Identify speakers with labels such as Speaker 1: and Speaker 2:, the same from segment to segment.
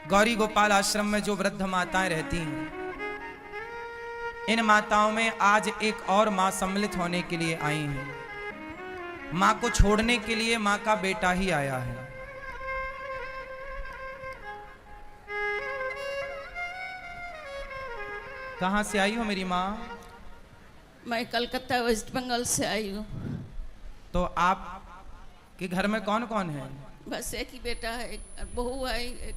Speaker 1: गौरी गोपाल आश्रम में जो वृद्ध माताएं रहती हैं, इन माताओं में आज एक और मां सम्मिलित होने के लिए आई हैं। मां को छोड़ने के लिए मां का बेटा ही आया है। कहां से आई हो मेरी मां?
Speaker 2: मैं कलकत्ता वेस्ट बंगाल से आई हूँ।
Speaker 1: तो आप के घर में कौन कौन है?
Speaker 2: बस एक ही बेटा है, एक बहू है, एक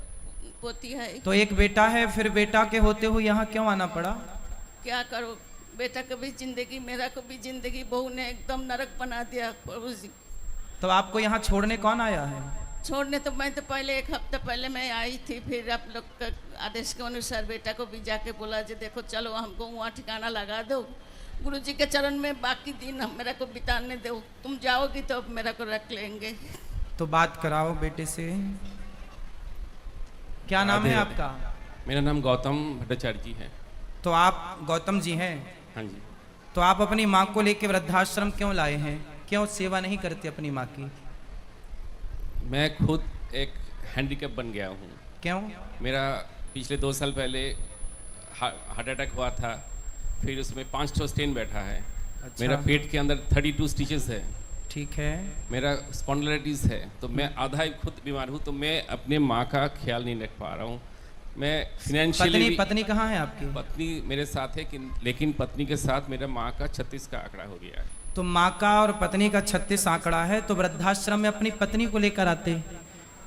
Speaker 2: पोती है।
Speaker 1: तो एक बेटा है, फिर बेटा के होते हुए यहाँ क्यों आना पड़ा?
Speaker 2: क्या करो, बेटा को भी जिंदगी, मेरा को भी जिंदगी, बहू ने एकदम नरक बना दिया प्रभु जी।
Speaker 1: तो आपको यहाँ छोड़ने कौन आया है?
Speaker 2: छोड़ने तो मैं तो पहले एक हफ्ता पहले मैं आई थी, फिर आप लोग का आदेश के अनुसार बेटा को भी जाके बोला जी देखो चलो हमको वहाँ ठिकाना लगा दो, गुरु जी के चरण में बाकी दिन हम मेरा को बिताने दो, तुम जाओगी तो अब मेरा को रख लेंगे।
Speaker 1: तो बात कराओ बेटे से। क्या नाम है आपका?
Speaker 3: मेरा नाम गौतम भट्टाचार्य जी है।
Speaker 1: तो आप गौतम जी हैं?
Speaker 3: हाँ जी।
Speaker 1: तो आप अपनी माँ को लेकर वृद्धाश्रम क्यों लाए हैं? क्यों सेवा नहीं करते अपनी माँ की?
Speaker 3: मैं खुद एक हैंडीकैप बन गया हूँ।
Speaker 1: क्यों?
Speaker 3: मेरा पिछले 2 साल पहले हार्ट अटैक हुआ था, फिर उसमें 5 स्टेन बैठा है।
Speaker 1: अच्छा।
Speaker 3: मेरा पेट के अंदर 32 स्टिचेस है।
Speaker 1: ठीक है।
Speaker 3: मेरा स्पॉन्डिलाइटिस है, तो मैं आधा ही खुद बीमार हूँ, तो मैं अपने माँ का ख्याल नहीं रख पा रहा हूँ। मैं फिनेंशियली
Speaker 1: पत्नी कहाँ है आपकी?
Speaker 3: पत्नी मेरे साथ है, लेकिन पत्नी के साथ मेरा माँ का 36 का आंकड़ा हो गया है।
Speaker 1: तो माँ का और पत्नी का 36 आंकड़ा है, तो वृद्धाश्रम में अपनी पत्नी को लेकर आते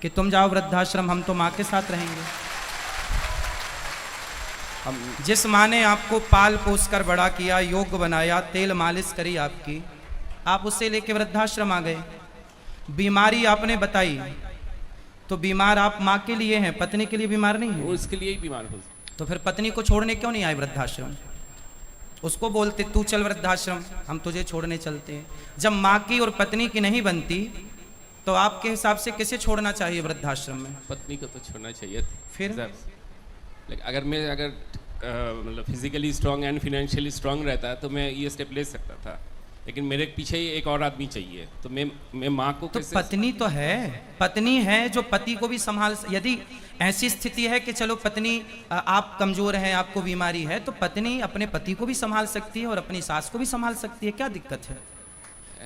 Speaker 1: कि तुम जाओ वृद्धाश्रम, हम तो माँ के साथ रहेंगे। जिस माँ ने आपको पाल पोस कर बड़ा किया, योग बनाया, तेल मालिश करी आपकी, आप उसे लेके वृद्धाश्रम आ गए। बीमारी आपने बताई, तो बीमार आप माँ के लिए हैं, पत्नी के लिए बीमार नहीं है।
Speaker 3: उसके लिए ही बीमार हो।
Speaker 1: तो फिर पत्नी को छोड़ने क्यों नहीं आए वृद्धाश्रम? उसको बोलते तू चल वृद्धाश्रम, हम तुझे छोड़ने चलते हैं। जब माँ की और पत्नी की नहीं बनती, तो आपके हिसाब से किसे छोड़ना चाहिए वृद्धाश्रम में?
Speaker 3: पत्नी को तो छोड़ना चाहिए।
Speaker 1: फिर
Speaker 3: अगर मतलब physically strong and financially strong रहता तो मैं ये स्टेप ले सकता था, लेकिन मेरे पीछे ही एक और आदमी चाहिए, तो मैं माँ को
Speaker 1: तो
Speaker 3: कैसे?
Speaker 1: पत्नी तो है, पत्नी है जो पति को भी संभाल। यदि ऐसी स्थिति है कि चलो पत्नी आप कमजोर हैं, आपको बीमारी है, तो पत्नी अपने पति को भी संभाल सकती है और अपनी सास को भी संभाल सकती है। क्या दिक्कत है?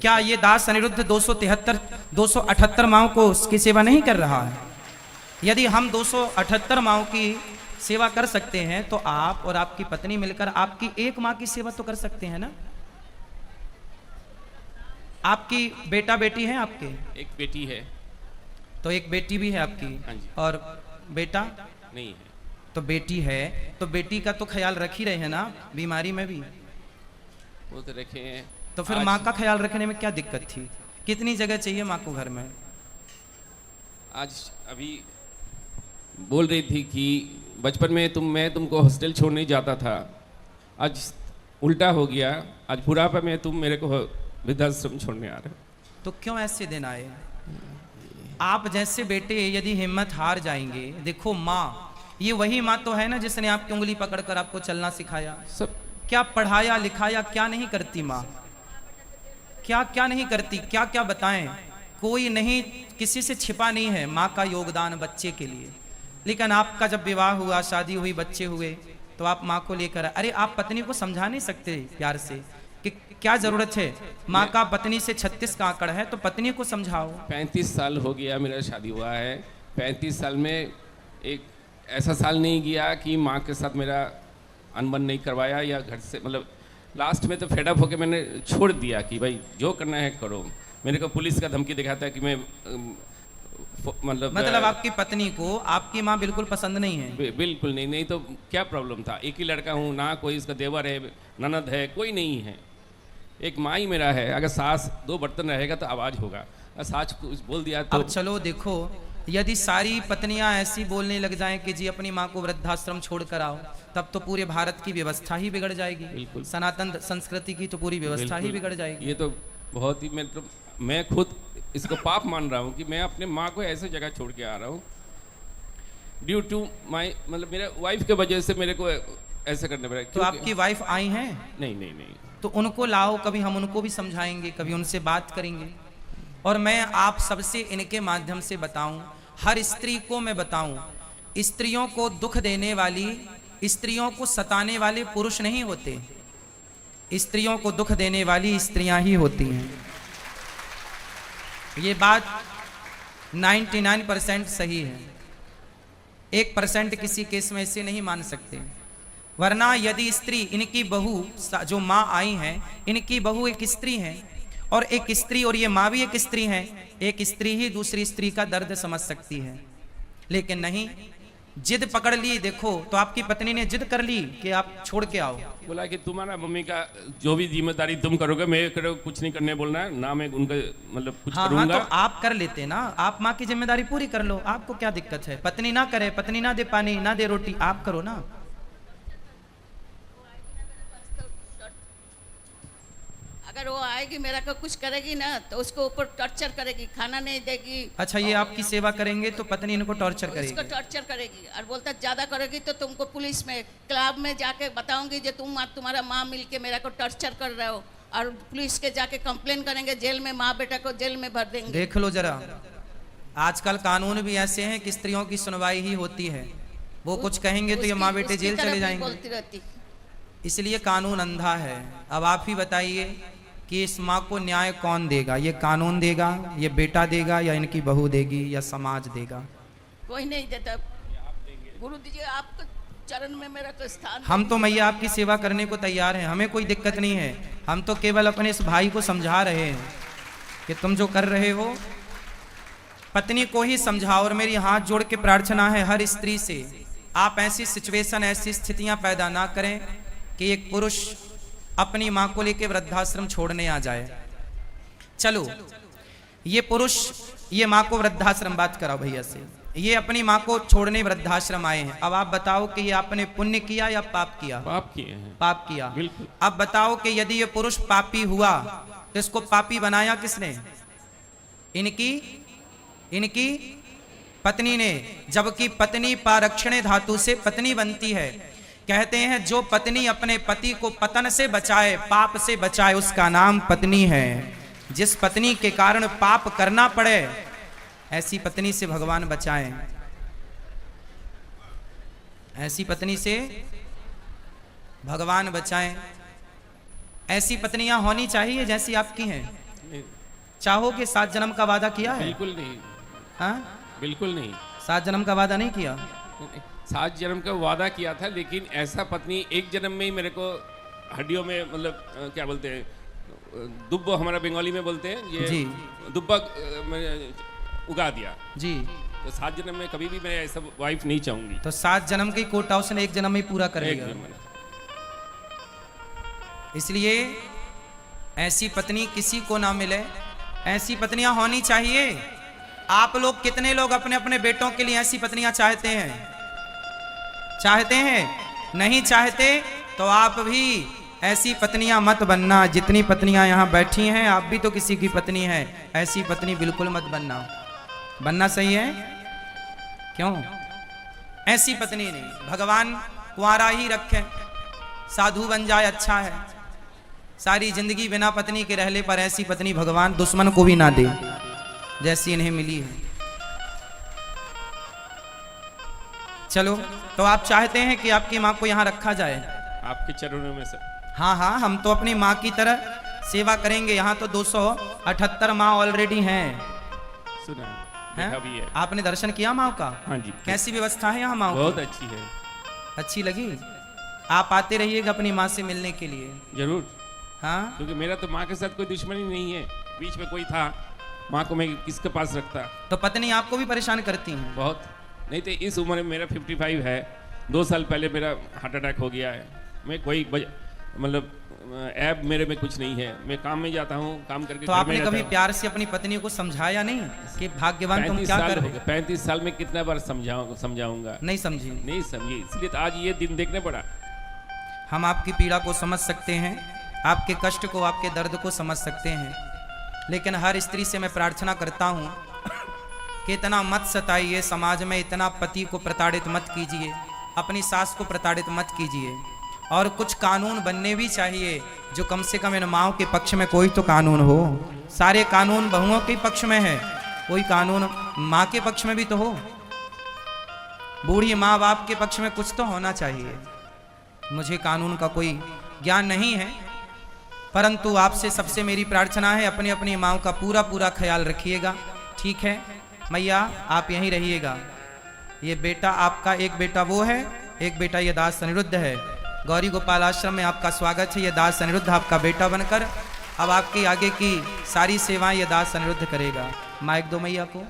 Speaker 1: क्या ये दास अनिरुद्ध 278 माओं को उसकी सेवा नहीं कर रहा है? यदि हम 278 माओं की सेवा कर सकते हैं, तो आप और आपकी पत्नी मिलकर आपकी एक माँ की सेवा तो कर सकते हैं ना? आपकी बेटा बेटी है आपके?
Speaker 3: एक बेटी है।
Speaker 1: तो एक बेटी भी है आपकी?
Speaker 3: हाँ जी।
Speaker 1: और बेटा
Speaker 3: नहीं है।
Speaker 1: तो बेटी है, तो बेटी का तो ख्याल रख ही रहे हैं ना बीमारी में भी?
Speaker 3: वो तो रखे हैं।
Speaker 1: तो फिर माँ का ख्याल रखने में क्या दिक्कत थी? कितनी जगह चाहिए माँ को घर में?
Speaker 3: आज अभी बोल रही थी कि बचपन में मैं तुमको हॉस्टल छोड़ने जाता था, आज उल्टा हो गया, आज बुढ़ापा में तुम मेरे को वृद्धाश्रम छोड़ने आ रहे हो।
Speaker 1: तो क्यों ऐसे दिन आए? आप जैसे बेटे यदि हिम्मत हार जाएंगे, देखो माँ, ये वही माँ तो है ना जिसने आपकी उंगली पकड़कर आपको चलना सिखाया,
Speaker 3: सब
Speaker 1: क्या पढ़ाया लिखाया, क्या नहीं करती माँ? क्या क्या नहीं करती, क्या क्या बताएं? कोई नहीं, किसी से छिपा नहीं है माँ का योगदान बच्चे के लिए। लेकिन आपका जब विवाह हुआ, शादी हुई, बच्चे हुए, तो आप माँ को लेकर, अरे आप पत्नी को समझा नहीं सकते प्यार से कि क्या जरूरत है? माँ का पत्नी से 36 का आंकड़ा है, तो पत्नी को समझाओ।
Speaker 3: 35 साल हो गया मेरा शादी हुआ है। 35 साल में एक ऐसा साल नहीं गया कि माँ के साथ मेरा अनबन नहीं करवाया, या घर से, मतलब लास्ट में तो फेडअप होकर मैंने छोड़ दिया कि भाई जो करना है करो। मेरे को पुलिस का धमकी दिखाता है कि मैं
Speaker 1: मतलब आपकी पत्नी को आपकी माँ बिल्कुल पसंद नहीं है?
Speaker 3: बिल्कुल नहीं। नहीं तो क्या प्रॉब्लम था? एक ही लड़का हूँ ना, कोई इसका देवर है, ननद है, कोई नहीं है, एक माँ ही मेरा है। अगर सास 2 बर्तन रहेगा तो आवाज होगा, सास कुछ बोल दिया तो।
Speaker 1: अब चलो देखो, यदि सारी पत्नियां ऐसी बोलने लग जाएं कि जी अपनी माँ को वृद्धाश्रम छोड़ कर आओ, तब तो पूरे भारत की व्यवस्था ही बिगड़ जाएगी।
Speaker 3: बिल्कुल।
Speaker 1: सनातन संस्कृति की तो पूरी व्यवस्था ही बिगड़ जाएगी।
Speaker 3: ये तो बहुत ही, मैं खुद इसको पाप मान रहा हूँ कि मैं अपने माँ को ऐसे जगह छोड़ के आ रहा हूँ ड्यू टू माई, मतलब मेरे वाइफ के वजह से मेरे को ऐसे करने पड़ा।
Speaker 1: तो आपकी वाइफ आई हैं?
Speaker 3: नहीं नहीं नहीं।
Speaker 1: तो उनको लाओ, कभी हम उनको भी समझाएंगे, कभी उनसे बात करेंगे। और मैं आप सबसे इनके माध्यम से बताऊं, हर स्त्री को मैं बताऊं स्त्रियों को दुख देने वाली, स्त्रियों को सताने वाले पुरुष नहीं होते, स्त्रियों को दुख देने वाली स्त्रियां ही होती हैं। ये बात 99% सही है, 1% किसी केस में इसे नहीं मान सकते। वरना यदि स्त्री, इनकी बहू जो माँ आई हैं, इनकी बहू एक स्त्री है, और एक स्त्री, और ये माँ भी एक स्त्री है, एक स्त्री ही दूसरी स्त्री का दर्द समझ सकती है। लेकिन नहीं, जिद पकड़ ली। देखो तो आपकी पत्नी ने जिद कर ली कि आप छोड़ के आओ।
Speaker 3: बोला कि तुम्हारा मम्मी का जो भी जिम्मेदारी तुम करोगे, मैं कुछ नहीं करने बोलना है ना, मैं उनका मतलब कुछ
Speaker 1: हाँ,
Speaker 3: करूंगा।
Speaker 1: हाँ, तो आप कर लेते ना, आप माँ की जिम्मेदारी पूरी कर लो, आपको क्या दिक्कत है? पत्नी ना करे, पत्नी ना दे पानी, ना दे रोटी, आप करो ना।
Speaker 2: अगर वो आएगी मेरा को कुछ करेगी ना तो उसको ऊपर टॉर्चर करेगी, खाना नहीं देगी।
Speaker 1: अच्छा, ये आपकी सेवा करेंगे तो पत्नी इनको टॉर्चर
Speaker 2: उसको
Speaker 1: करेगी।
Speaker 2: टॉर्चर करेगी और बोलता ज्यादा करेगी तो तुमको पुलिस में, क्लब में जाके बताऊंगी जो तुम्हारा माँ मिलके मेरा को टॉर्चर कर रहे हो, और पुलिस के जाके कंप्लेन करेंगे, जेल में माँ बेटा को जेल में भर देंगे।
Speaker 1: देख लो जरा, आजकल कानून भी ऐसे हैं कि स्त्रियों की सुनवाई ही होती है। वो कुछ कहेंगे तो ये माँ बेटे जेल चले जाएंगे।
Speaker 2: बोलती रहती।
Speaker 1: इसलिए कानून अंधा है। अब आप ही बताइए कि इस माँ को न्याय कौन देगा? ये कानून देगा, ये बेटा देगा, या इनकी बहू देगी, या समाज देगा?
Speaker 2: कोई नहीं देता। गुरु जी आपके चरण में मेरा तो स्थान।
Speaker 1: हम तो मैया आपकी सेवा करने को तैयार हैं, हमें कोई दिक्कत नहीं है। हम तो केवल अपने इस भाई को समझा रहे हैं कि तुम जो कर रहे हो, पत्नी को ही समझाओ। और मेरी हाथ जोड़ के प्रार्थना है हर स्त्री से, आप ऐसी सिचुएशन, ऐसी स्थितियां पैदा ना करें कि एक पुरुष अपनी माँ को लेकर वृद्धाश्रम छोड़ने आ जाए। चलो, ये पुरुष ये माँ को वृद्धाश्रम, बात कराओ भैया से, ये अपनी माँ को छोड़ने वृद्धाश्रम आए हैं। अब आप बताओ कि ये आपने पुण्य किया या पाप किया?
Speaker 3: पाप किए हैं।
Speaker 1: पाप किया,
Speaker 3: बिल्कुल।
Speaker 1: अब बताओ कि यदि ये पुरुष पापी हुआ तो इसको पापी बनाया किसने? इनकी पत्नी ने। जबकि पत्नी पारक्षणे धातु से पत्नी बनती है। कहते हैं जो पत्नी अपने पति को पतन से बचाए, पाप से बचाए, उसका नाम पत्नी है। जिस पत्नी के कारण पाप करना पड़े, ऐसी पत्नी से भगवान बचाएं। ऐसी पत्नी से भगवान बचाएं। ऐसी पत्नियां होनी चाहिए जैसी आपकी हैं। चाहोगे 7 जन्म का वादा किया है?
Speaker 3: बिल्कुल नहीं।
Speaker 1: हाँ,
Speaker 3: बिल्कुल नहीं।
Speaker 1: 7 जन्म का वादा नहीं किया?
Speaker 3: 7 जन्म का वादा किया था, लेकिन ऐसा पत्नी एक जन्म में ही मेरे को हड्डियों में, मतलब क्या बोलते हैं, दुब्बो हमारा बंगाली में बोलते हैं, ये
Speaker 1: जी।
Speaker 3: दुब्बा उगा दिया
Speaker 1: जी।
Speaker 3: तो 7 जन्म में कभी भी मैं ऐसा वाइफ नहीं चाहूंगी।
Speaker 1: तो 7 जन्म की कोटा उसने 1 जन्म में ही पूरा
Speaker 3: एक
Speaker 1: करेगा।
Speaker 3: जन्म में।
Speaker 1: इसलिए ऐसी पत्नी किसी को ना मिले, ऐसी पत्नियां होनी चाहिए। आप लोग कितने लोग अपने अपने बेटों के लिए ऐसी पत्नियां चाहते हैं? चाहते हैं? नहीं चाहते तो आप भी ऐसी पत्नियां मत बनना। जितनी पत्नियां यहाँ बैठी हैं, आप भी तो किसी की पत्नी हैं। ऐसी पत्नी बिल्कुल मत बनना। बनना सही है? क्यों? ऐसी पत्नी नहीं। भगवान कुंवारा ही रखे, साधु बन जाए, अच्छा है। सारी जिंदगी बिना पत्नी के रहने पर ऐसी पत्नी भगवान दुश्मन को भी ना दे जैसी इन्हें मिली है। चलो, तो आप चाहते हैं कि आपकी माँ को यहाँ रखा जाए?
Speaker 3: आपके चरणों में सर।
Speaker 1: हाँ हाँ, हम तो अपनी माँ की तरह सेवा करेंगे। यहाँ तो 278 माँ ऑलरेडी हैं।
Speaker 3: सुना
Speaker 1: हैं?
Speaker 3: देखा भी है।
Speaker 1: आपने दर्शन किया माँ का?
Speaker 3: हाँ जी।
Speaker 1: कैसी व्यवस्था है यहाँ माँ की?
Speaker 3: बहुत अच्छी है।
Speaker 1: अच्छी लगी? आप आते रहिएगा अपनी माँ से मिलने के लिए।
Speaker 3: जरूर।
Speaker 1: हाँ,
Speaker 3: क्योंकि मेरा तो माँ के साथ कोई दुश्मनी नहीं है। बीच में कोई था, माँ को मैं किसके पास रखता।
Speaker 1: तो पत्नी आपको भी परेशान करती हैं?
Speaker 3: बहुत। नहीं तो इस उम्र में, मेरा 55 है, 2 साल पहले मेरा हार्ट अटैक हो गया है। मैं कोई मतलब ऐब मेरे में कुछ नहीं है। मैं काम में जाता हूँ, काम करके
Speaker 1: तो आपने कभी प्यार से अपनी पत्नी को समझाया नहीं कि भाग्यवान तुम क्या कर रहे हो?
Speaker 3: 35 साल में कितना बार समझाऊंगा?
Speaker 1: नहीं समझी?
Speaker 3: नहीं समझी, इसलिए तो आज ये दिन देखने पड़ा।
Speaker 1: हम आपकी पीड़ा को समझ सकते हैं, आपके कष्ट को, आपके दर्द को समझ सकते हैं। लेकिन हर स्त्री से मैं प्रार्थना करता हूँ कि इतना मत सताइए समाज में, इतना पति को प्रताड़ित मत कीजिए, अपनी सास को प्रताड़ित मत कीजिए। और कुछ कानून बनने भी चाहिए जो कम से कम इन माओं के पक्ष में कोई तो कानून हो। सारे कानून बहुओं के पक्ष में है, कोई कानून माँ के पक्ष में भी तो हो। बूढ़ी माँ बाप के पक्ष में कुछ तो होना चाहिए। मुझे कानून का कोई ज्ञान नहीं है, परंतु आपसे सबसे मेरी प्रार्थना है, अपनी अपनी माँओं का पूरा पूरा ख्याल रखिएगा, ठीक है। मैया आप यहीं रहिएगा। ये बेटा आपका, एक बेटा वो है, एक बेटा ये दास अनिरुद्ध है। गौरी गोपाल आश्रम में आपका स्वागत है। ये दास अनिरुद्ध आपका बेटा बनकर अब आपकी आगे की सारी सेवाएं ये दास अनिरुद्ध करेगा। माइक दो मैया को।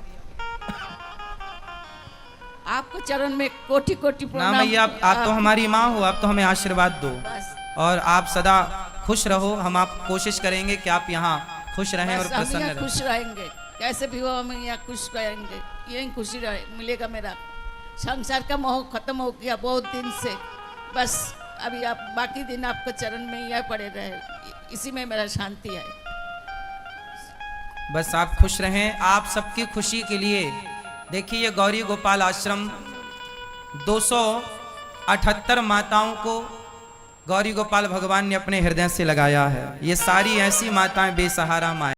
Speaker 2: आपको चरण में कोटि कोटि
Speaker 1: ना
Speaker 2: प्रणाम।
Speaker 1: मैया, आप तो हमारी माँ हो, आप तो हमें आशीर्वाद दो
Speaker 2: बस
Speaker 1: और आप सदा खुश रहो। हम आप कोशिश करेंगे कि आप यहाँ खुश रहें और
Speaker 2: बस हम
Speaker 1: प्रसन्न
Speaker 2: यहाँ
Speaker 1: रहें।
Speaker 2: खुश रहेंगे, कैसे भी हो हम यहाँ खुश रहेंगे, यही खुशी मिलेगा। मेरा संसार का मोह खत्म हो गया बहुत दिन से, बस अभी आप बाकी दिन आपके चरण में यह पड़े रहे, इसी में मेरा शांति है।
Speaker 1: बस आप खुश रहें। आप सबकी खुशी के लिए देखिए, ये गौरी गोपाल आश्रम 278 माताओं को गौरी गोपाल भगवान ने अपने हृदय से लगाया है। ये सारी ऐसी माताएं बेसहारा माएँ